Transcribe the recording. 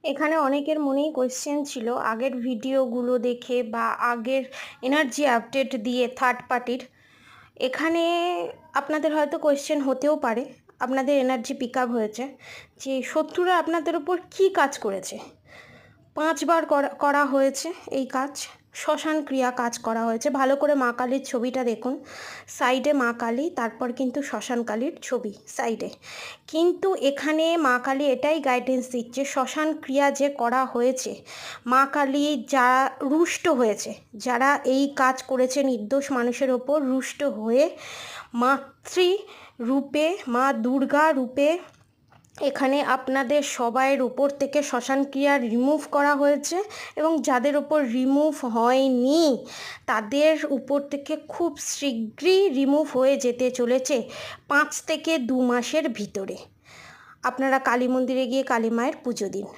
এখানে অনেকের মনেই কোয়েশ্চেন ছিল আগের ভিডিওগুলো দেখে বা আগের এনার্জি আপডেট দিয়ে থার্ড পার্টির। এখানে আপনাদের হয়তো কোয়েশ্চেন হতেও পারে, আপনাদের এনার্জি পিক আপ হয়েছে যে শত্রুরা আপনাদের ওপর কী কাজ করেছে। 5বার করা হয়েছে এই কাজ, শ্মশান ক্রিয়া কাজ করা হয়েছে। ভালো করে মা কালীর ছবিটা দেখুন, সাইডে মা কালী, তারপর কিন্তু শ্মশান কালীর ছবি সাইডে। কিন্তু এখানে মা কালী এটাই গাইডেন্স দিচ্ছে, শ্মশান ক্রিয়া যে করা হয়েছে, মা কালী যা রুষ্ট হয়েছে, যারা এই কাজ করেছে নির্দোষ মানুষের ওপর রুষ্ট হয়ে মাতৃ রূপে, মা দুর্গা রূপে এখানে আপনাদের সবাইয়ের উপর থেকে শ্মশান ক্রিয়া রিমুভ করা হয়েছে। এবং যাদের উপর রিমুভ হয়নি তাদের উপর থেকে খুব শীঘ্রই রিমুভ হয়ে যেতে চলেছে 5 থেকে 2 মাসের ভিতরে। আপনারা কালী মন্দিরে গিয়ে কালী মায়ের পুজো দিন।